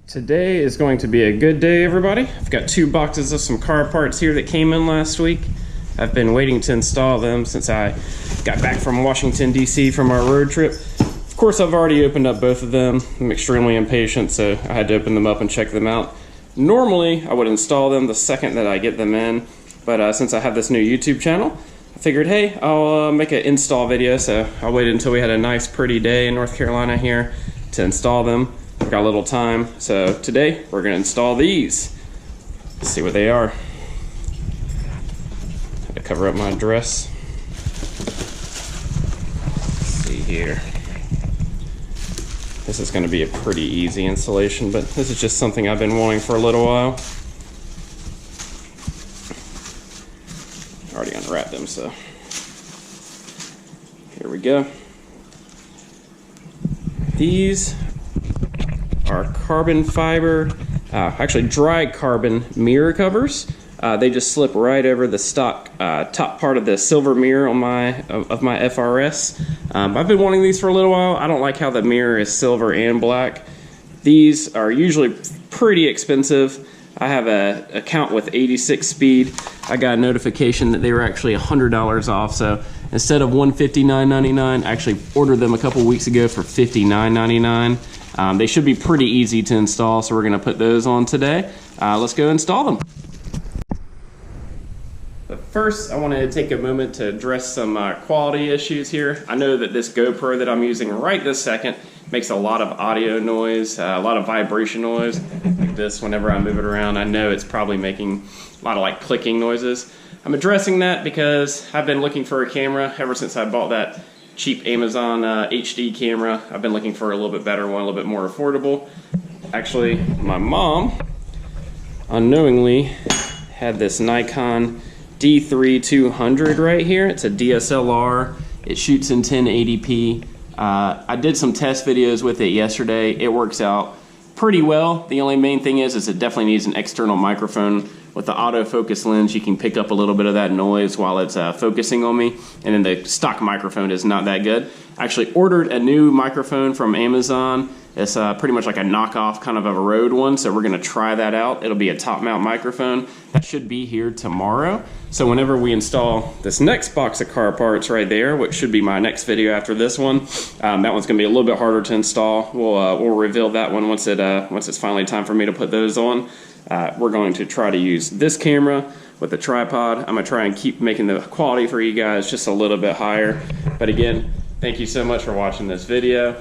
Today is going to be a good day, everybody. I've got 2 boxes of some car parts here that came in last week. I've been waiting to install them since I got back from Washington, D.C. from our road trip. Of course, I've already opened up both of them. I'm extremely impatient, so I had to open them up and check them out. Normally, I would install them the second that I get them in, but since I have this new YouTube channel, I figured, hey, I'll make an install video, so I waited until we had a nice, pretty day in North Carolina here to install them. I've got a little time, so today we're going to install these. Let's see what they are. Had to cover up my dress. Let's see here. This is going to be a pretty easy installation, but this is just something I've been wanting for a little while. Already unwrapped them, so here we go. These are carbon fiber, actually dry carbon mirror covers. They just slip right over the stock top part of the silver mirror on my FRS. I've been wanting these for a little while. I don't like how the mirror is silver and black. These are usually pretty expensive. I have an account with 86 speed. I got a notification that they were actually $100 off, so instead of $159.99, I actually ordered them a couple weeks ago for $59.99. They should be pretty easy to install, so we're going to put those on today. Let's go install them. But first, I wanted to take a moment to address some quality issues here. I know that this GoPro that I'm using right this second makes a lot of audio noise, a lot of vibration noise, like this whenever I move it around. I know it's probably making a lot of like clicking noises. I'm addressing that because I've been looking for a camera ever since I bought that cheap Amazon HD camera. I've been looking for a little bit better one, a little bit more affordable. Actually, my mom unknowingly had this Nikon D3200 right here. It's a DSLR. It shoots in 1080p. I did some test videos with it yesterday. It works out pretty well. The only main thing is it definitely needs an external microphone. With the autofocus lens, you can pick up a little bit of that noise while it's focusing on me, and then the stock microphone is not that good. I actually ordered a new microphone from Amazon. It's pretty much like a knockoff kind of a Rode one, so we're going to try that out. It'll be a top mount microphone. That should be here tomorrow. So whenever we install this next box of car parts right there, which should be my next video after this one, that one's going to be a little bit harder to install. We'll reveal that one once it's finally time for me to put those on. We're going to try to use this camera with the tripod. I'm going to try and keep making the quality for you guys just a little bit higher. But again, thank you so much for watching this video.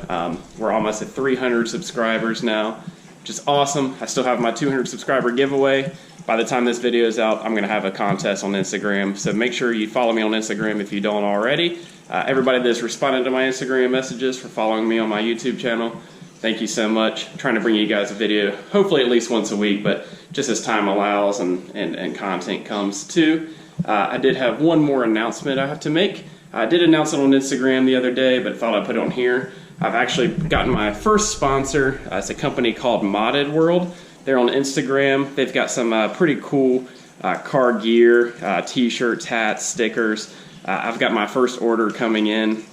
We're almost at 300 subscribers now, which is awesome. I still have my 200 subscriber giveaway. By the time this video is out, I'm going to have a contest on Instagram. So make sure you follow me on Instagram if you don't already. Everybody that's responded to my Instagram messages for following me on my YouTube channel, thank you so much. I'm trying to bring you guys a video, hopefully at least once a week, but just as time allows and content comes too. I did have one more announcement I have to make. I did announce it on Instagram the other day, but thought I'd put it on here. I've actually gotten my first sponsor. It's a company called Modded World. They're on Instagram. They've got some pretty cool car gear, t-shirts, hats, stickers. I've got my first order coming in.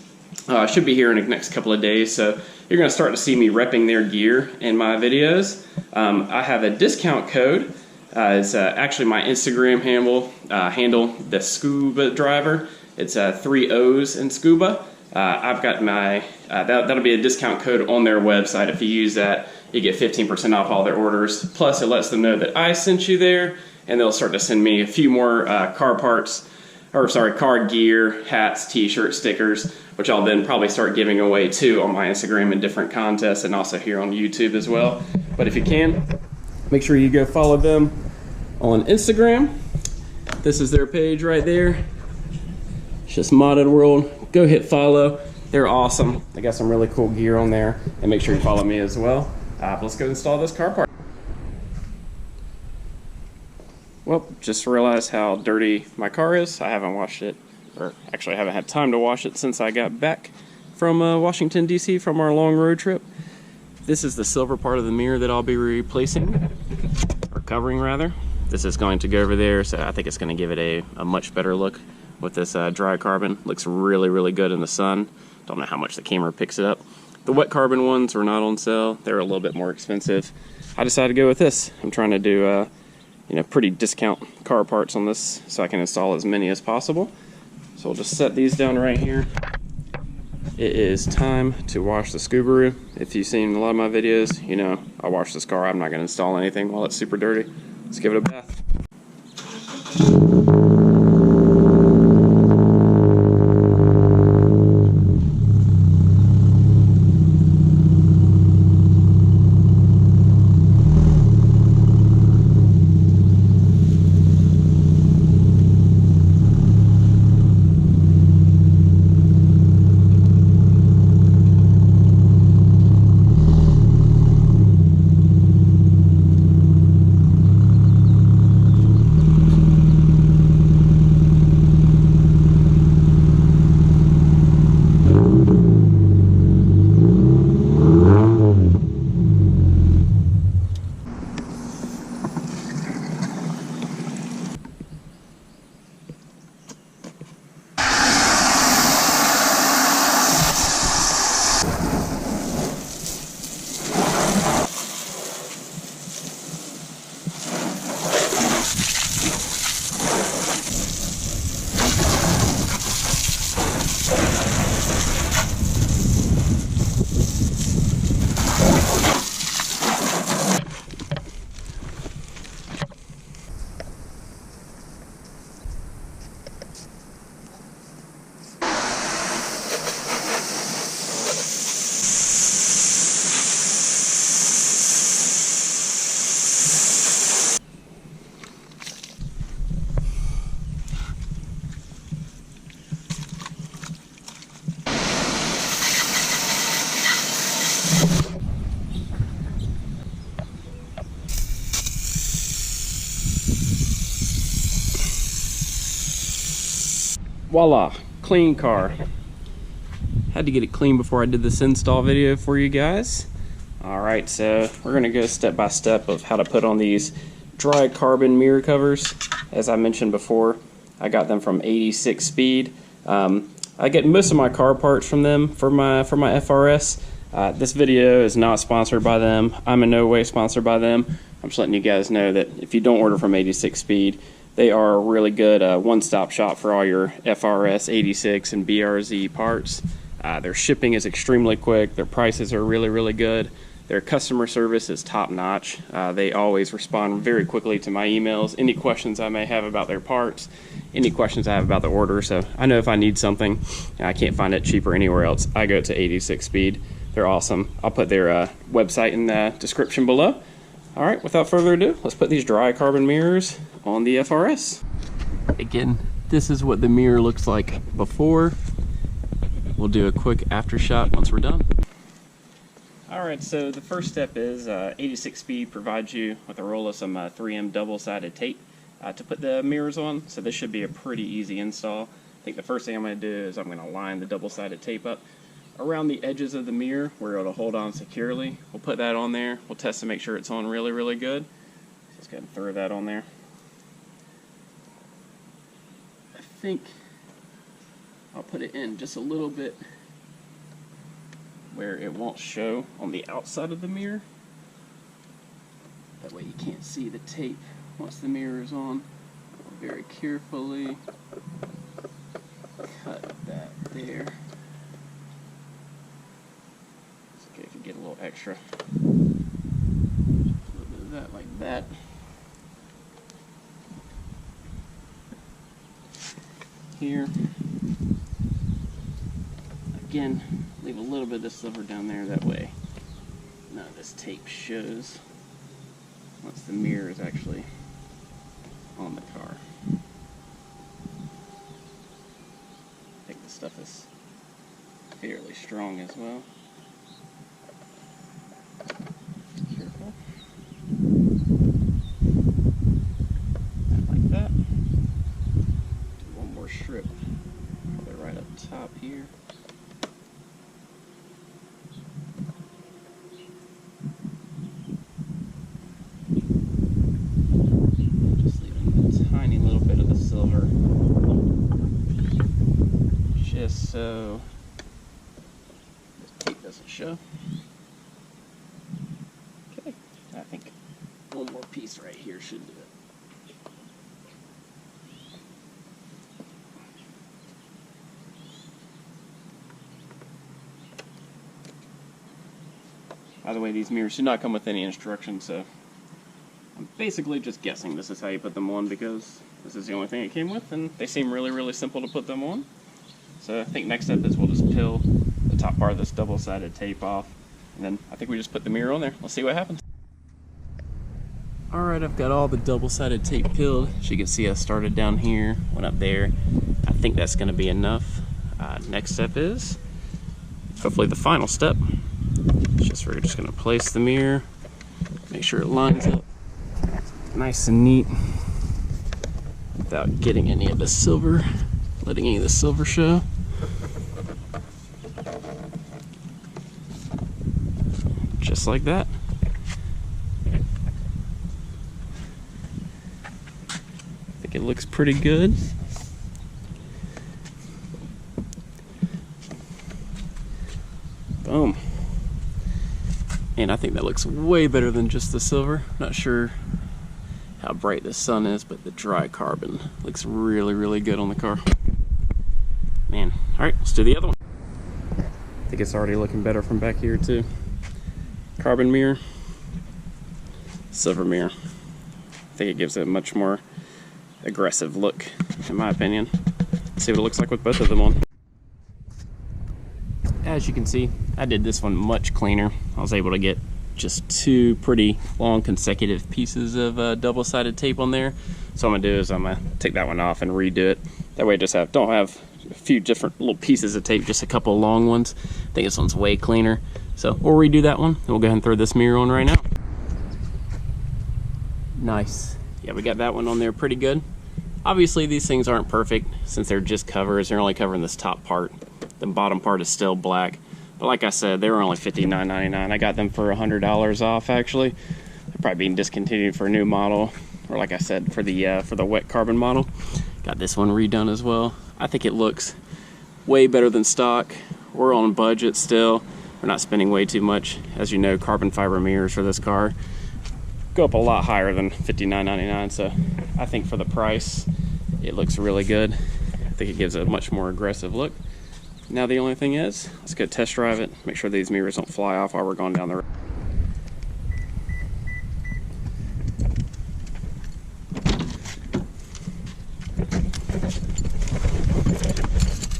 Should be here in the next couple of days, so you're going to start to see me repping their gear in my videos. I have a discount code. It's actually my Instagram handle, the Scuba Driver. It's 3 O's in Scuba. I've got my, that'll be a discount code on their website. If you use that, you get 15% off all their orders. Plus, it lets them know that I sent you there, and they'll start to send me a few more car gear, hats, t-shirts, stickers, which I'll then probably start giving away too on my Instagram in different contests and also here on YouTube as well. But if you can, make sure you go follow them on Instagram. This is their page right there. It's just Modded World. Go hit follow. They're awesome. They got some really cool gear on there. And make sure you follow me as well. Let's go install this car part. Well, just realized how dirty my car is. I haven't washed it, or actually I haven't had time to wash it since I got back from Washington, D.C. from our long road trip. This is the silver part of the mirror that I'll be replacing, or covering rather. This is going to go over there, so I think it's going to give it a much better look with this dry carbon. Looks really, really good in the sun. Don't know how much the camera picks it up. The wet carbon ones were not on sale. They're a little bit more expensive. I decided to go with this. I'm trying to do pretty discount car parts on this so I can install as many as possible. So we'll just set these down right here. It is time to wash the Subaru. If you've seen a lot of my videos, you know I wash this car. I'm not going to install anything while it's super dirty. Let's give it a bath. Voila, clean car. Had to get it clean before I did this install video for you guys. Alright, so we're going to go step by step of how to put on these dry carbon mirror covers. As I mentioned before, I got them from 86 Speed. I get most of my car parts from them for my FRS. This video is not sponsored by them. I'm in no way sponsored by them. I'm just letting you guys know that if you don't order from 86 Speed, they are a really good one-stop shop for all your FRS, 86, and BRZ parts. Their shipping is extremely quick. Their prices are really, really good. Their customer service is top-notch. They always respond very quickly to my emails. Any questions I may have about their parts, any questions I have about the order. So I know if I need something, I can't find it cheaper anywhere else, I go to 86 Speed. They're awesome. I'll put their website in the description below. All right, without further ado, let's put these dry carbon mirrors on the FRS. Again, this is what the mirror looks like before. We'll do a quick after shot once we're done. All right, so the first step is 86 Speed provides you with a roll of some 3M double-sided tape to put the mirrors on. So this should be a pretty easy install. I think the first thing I'm going to do is I'm going to line the double-sided tape up around the edges of the mirror where it'll hold on securely. We'll put that on there. We'll test to make sure it's on really, really good. Just go ahead and throw that on there. I think I'll put it in just a little bit where it won't show on the outside of the mirror. That way you can't see the tape once the mirror is on. I'll very carefully cut that there. Okay, if you get a little extra. A little bit of that like that. Here. Again, leave a little bit of the silver down there, that way none of this tape shows once the mirror is actually on the car. I think this stuff is fairly strong as well. Careful. Like that. Do one more strip, probably right up top here. Just leaving a tiny little bit of the silver, just so this tape doesn't show. Okay, I think one more piece right here should do it. By the way, these mirrors should not come with any instructions, so I'm basically just guessing this is how you put them on because this is the only thing it came with, and they seem really, really simple to put them on. So I think next step is we'll just peel the top part of this double-sided tape off, and then I think we just put the mirror on there. We'll see what happens. Alright, I've got all the double-sided tape peeled. As you can see, I started down here, went up there. I think that's going to be enough. Next step is, hopefully the final step. We're just going to place the mirror, make sure it lines up nice and neat without getting any of the silver, letting any of the silver show. Just like that. I think it looks pretty good. Boom. And I think that looks way better than just the silver. Not sure how bright the sun is, but the dry carbon looks really, really good on the car. Man, all right, let's do the other one. I think it's already looking better from back here too. Carbon mirror, silver mirror. I think it gives it a much more aggressive look, in my opinion. Let's see what it looks like with both of them on. As you can see, I did this one much cleaner. I was able to get just two pretty long consecutive pieces of double-sided tape on there. So what I'm gonna do is I'm gonna take that one off and redo it. That way I just don't have a few different little pieces of tape, just a couple long ones. I think this one's way cleaner. So we'll redo that one, and we'll go ahead and throw this mirror on right now. Nice. Yeah, we got that one on there pretty good. Obviously these things aren't perfect since they're just covers. They're only covering this top part. The bottom part is still black. But like I said, they were only $59.99. I got them for $100 off actually. They're probably being discontinued for a new model, or like I said, for the wet carbon model. Got this one redone as well. I think it looks way better than stock. We're on budget still. We're not spending way too much. As you know, carbon fiber mirrors for this car go up a lot higher than $59.99. So I think for the price, it looks really good. I think it gives a much more aggressive look. Now the only thing is, let's go test drive it, make sure these mirrors don't fly off while we're going down the road.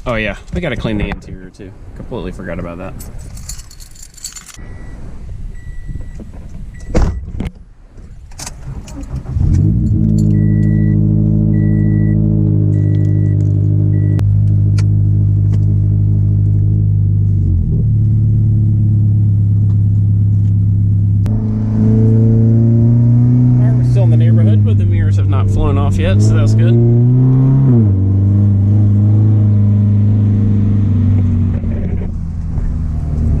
Oh yeah, we gotta clean the interior too. Completely forgot about that. Yet, so that's good.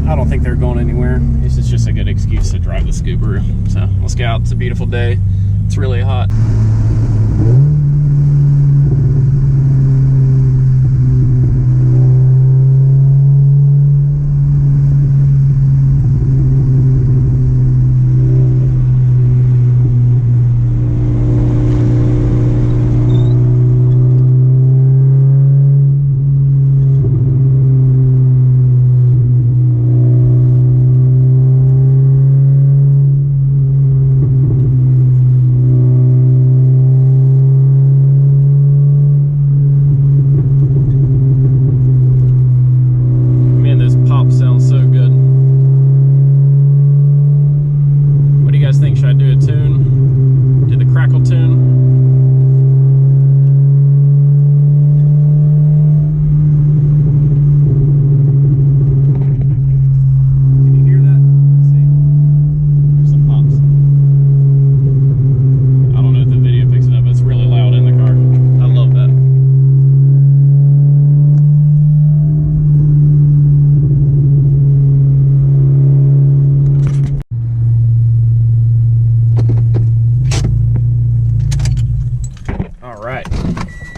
I don't think they're going anywhere. This is just a good excuse to drive the Subaru. So let's go out. It's a beautiful day. It's really hot.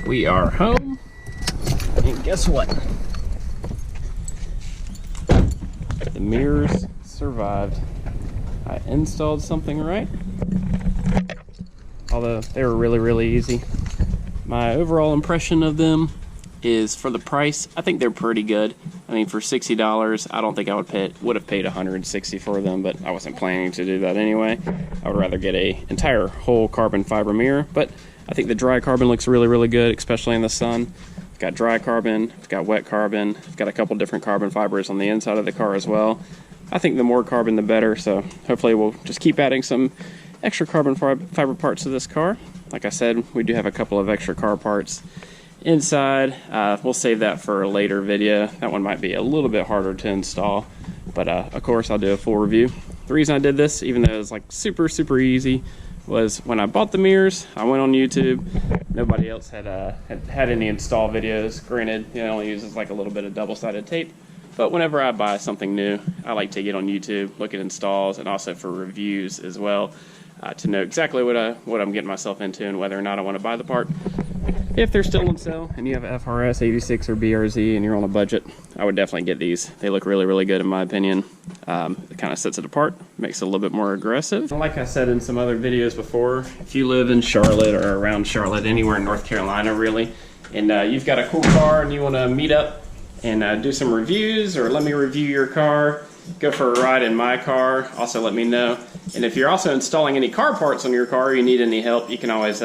We are home, and guess what? The mirrors survived. I installed something right, although they were really easy. My overall impression of them is, for the price, I think they're pretty good. I mean, for $60, I don't think I would have paid $160 for them, but I wasn't planning to do that anyway. I would rather get a entire whole carbon fiber mirror, but I think the dry carbon looks really good, especially in the sun. It's got dry carbon, it's got wet carbon, it's got a couple different carbon fibers on the inside of the car as well. I think the more carbon the better, so hopefully we'll just keep adding some extra carbon fiber parts to this car. Like I said, we do have a couple of extra car parts inside. We'll save that for a later video. That one might be a little bit harder to install, but of course I'll do a full review. The reason I did this, even though it was like super easy, was when I bought the mirrors, I went on YouTube. Nobody else had any install videos. Granted, it only uses like a little bit of double-sided tape, but whenever I buy something new, I like to get on YouTube, look at installs, and also for reviews as well, to know exactly what I'm getting myself into and whether or not I want to buy the part. If they're still on sale and you have a FRS 86 or BRZ and you're on a budget, I would definitely get these. They look really good in my opinion. It kind of sets it apart, makes it a little bit more aggressive. Like I said in some other videos before, if you live in Charlotte or around Charlotte, anywhere in North Carolina really, and you've got a cool car and you want to meet up and do some reviews, or let me review your car, go for a ride in my car, also let me know. And if you're also installing any car parts on your car or you need any help, you can always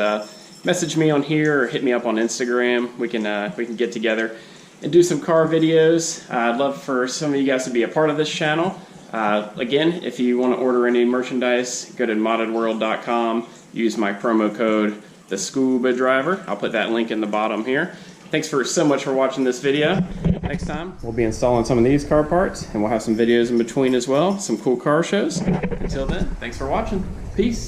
message me on here or hit me up on Instagram. We can get together and do some car videos. I'd love for some of you guys to be a part of this channel. Again, if you want to order any merchandise, go to moddedworld.com. Use my promo code TheScubaDriver. I'll put that link in the bottom here. Thanks so much for watching this video. Next time, we'll be installing some of these car parts, and we'll have some videos in between as well, some cool car shows. Until then, thanks for watching. Peace.